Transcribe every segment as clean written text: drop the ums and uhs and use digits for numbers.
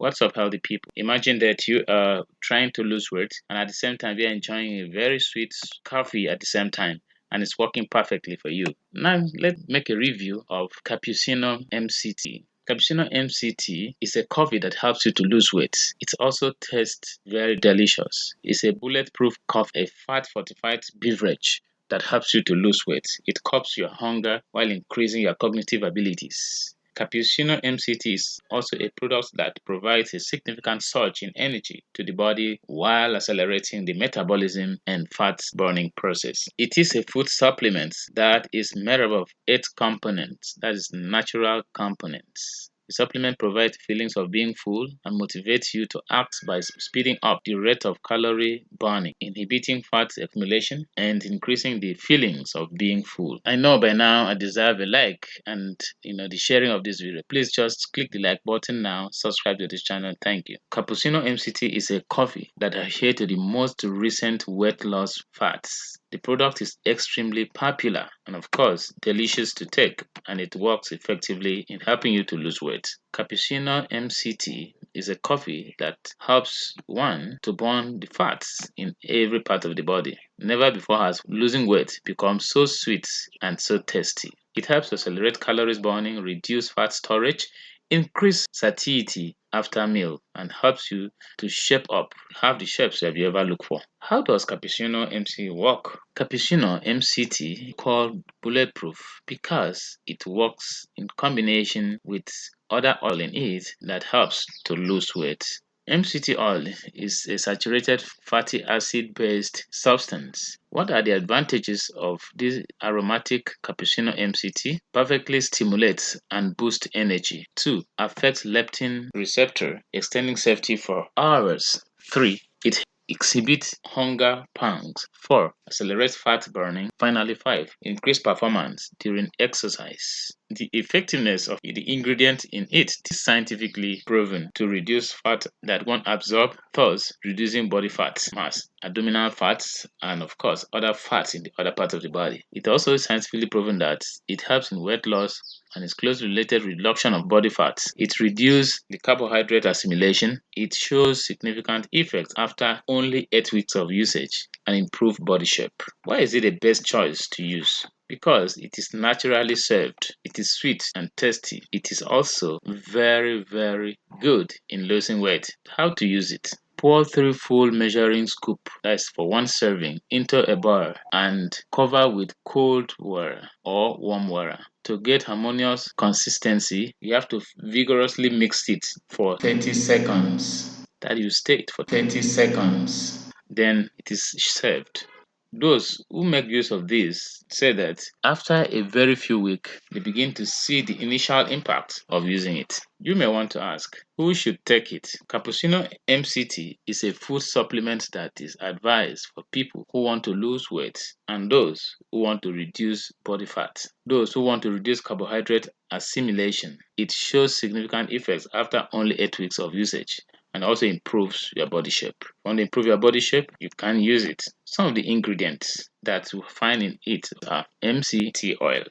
What's up, healthy people? Imagine that you are trying to lose weight and at the same time you're enjoying a very sweet coffee at the same time and it's working perfectly for you. Now, let's make a review of Cappuccino MCT. Cappuccino MCT is a coffee that helps you to lose weight. It also tastes very delicious. It's a bulletproof coffee, a fat fortified beverage that helps you to lose weight. It curbs your hunger while increasing your cognitive abilities. Cappuccino MCT is also a product that provides a significant surge in energy to the body while accelerating the metabolism and fat burning process. It is a food supplement that is made up of 8 components, that is natural components. The supplement provides feelings of being full and motivates you to act by speeding up the rate of calorie burning, inhibiting fat accumulation, and increasing the feelings of being full. I know by now I deserve a like and the sharing of this video. Please just click the like button now, subscribe to this channel. Thank you. Cappuccino MCT is a coffee that adheres to the most recent weight loss fads. The product is extremely popular and of course delicious to take, and it works effectively in helping you to lose weight. Cappuccino MCT is a coffee that helps one to burn the fats in every part of the body. Never before has losing weight become so sweet and so tasty. It helps accelerate calories burning, reduce fat storage, increase satiety after meal, and helps you to shape up, have the shapes that you ever look for. How does Cappuccino MCT work? Cappuccino MCT called bulletproof because it works in combination with other oil in it that helps to lose weight. MCT oil is a saturated fatty acid based substance. What are the advantages of this aromatic cappuccino MCT? Perfectly stimulates and boosts energy. 2. Affects leptin receptor, extending safety for hours. 3. It exhibits hunger pangs. 4. Accelerates fat burning. Finally, 5. Increase performance during exercise. The effectiveness of the ingredient in it is scientifically proven to reduce fat that won't absorb, thus reducing body fat mass, abdominal fats, and of course other fats in the other parts of the body. It also is scientifically proven that it helps in weight loss and is closely related to reduction of body fats. It reduces the carbohydrate assimilation. It shows significant effects after only 8 weeks of usage and improve body shape. Why is it the best choice to use? Because it is naturally served, it is sweet and tasty. It is also very, very good in losing weight. How to use it? Pour 3 full measuring scoop, that's for 1 serving, into a bowl and cover with cold water or warm water. To get harmonious consistency, you have to vigorously mix it for 30 seconds. That you stir it for 30 seconds. Then it is served. Those who make use of this say that after a very few weeks, they begin to see the initial impact of using it. You may want to ask, who should take it? Cappuccino MCT is a food supplement that is advised for people who want to lose weight and those who want to reduce body fat, those who want to reduce carbohydrate assimilation. It shows significant effects after only 8 weeks of usage and also improves your body shape. If you want to improve your body shape, you can use it. Some of the ingredients that you find in it are MCT oil.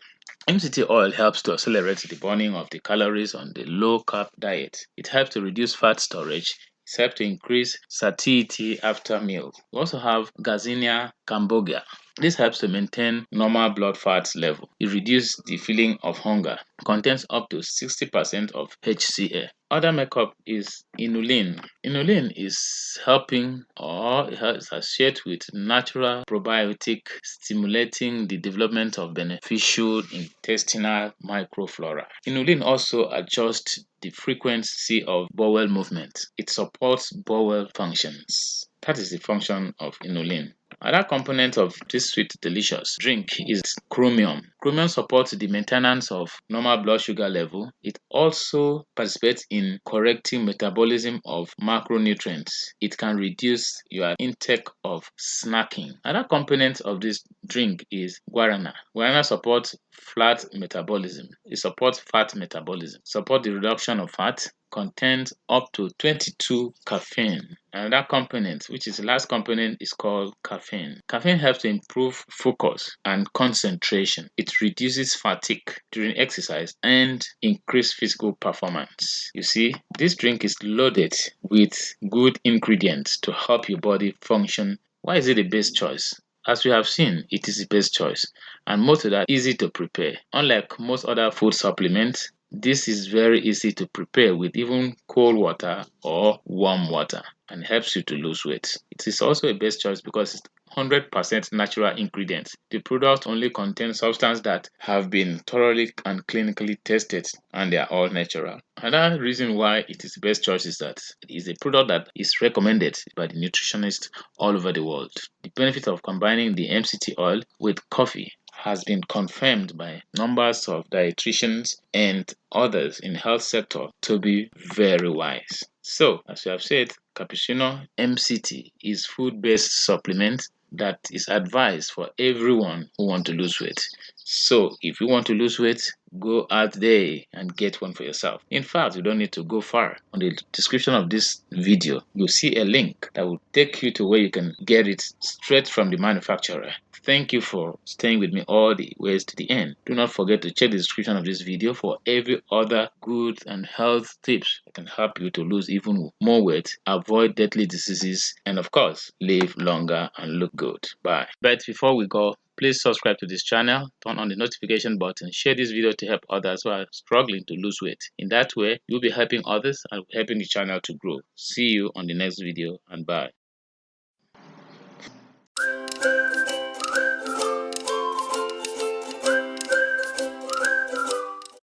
MCT oil helps to accelerate the burning of the calories on the low-carb diet. It helps to reduce fat storage. It helps to increase satiety after meals. We also have Garcinia cambogia. This helps to maintain normal blood fat level. It reduces the feeling of hunger. It contains up to 60% of HCl. Other makeup is inulin. Inulin is helping or is associated with natural probiotic stimulating the development of beneficial intestinal microflora. Inulin also adjusts the frequency of bowel movement. It supports bowel functions. That is the function of inulin. Another component of this sweet delicious drink is chromium. Chromium supports the maintenance of normal blood sugar level. It also participates in correcting metabolism of macronutrients. It can reduce your intake of snacking. Another component of this drink is guarana. Guarana supports fat metabolism. It supports fat metabolism, supports the reduction of fat, contains up to 22 caffeine. Another component, which is the last component, is called caffeine. Caffeine helps to improve focus and concentration. It reduces fatigue during exercise and increase physical performance. You see, this drink is loaded with good ingredients to help your body function. Why is it the best choice? As we have seen, it is the best choice, and most of that easy to prepare. Unlike most other food supplements, this is very easy to prepare with even cold water or warm water, and helps you to lose weight. It is also a best choice because it's 100% natural ingredients. The product only contains substances that have been thoroughly and clinically tested, and they are all natural. Another reason why it is the best choice is that it is a product that is recommended by the nutritionists all over the world. The benefit of combining the MCT oil with coffee has been confirmed by numbers of dietitians and others in the health sector to be very wise. So, as we have said, Cappuccino MCT is food-based supplement that is advised for everyone who want to lose weight. So, if you want to lose weight, go out there and get one for yourself. In fact, you don't need to go far. On the description of this video, you'll see a link that will take you to where you can get it straight from the manufacturer. Thank you for staying with me all the ways to the end. Do not forget to check the description of this video for every other good and health tips that can help you to lose even more weight, avoid deadly diseases, and of course, live longer and look good. Bye. But before we go, please subscribe to this channel, turn on the notification button, share this video to help others who are struggling to lose weight. In that way, you'll be helping others and helping the channel to grow. See you on the next video, and bye.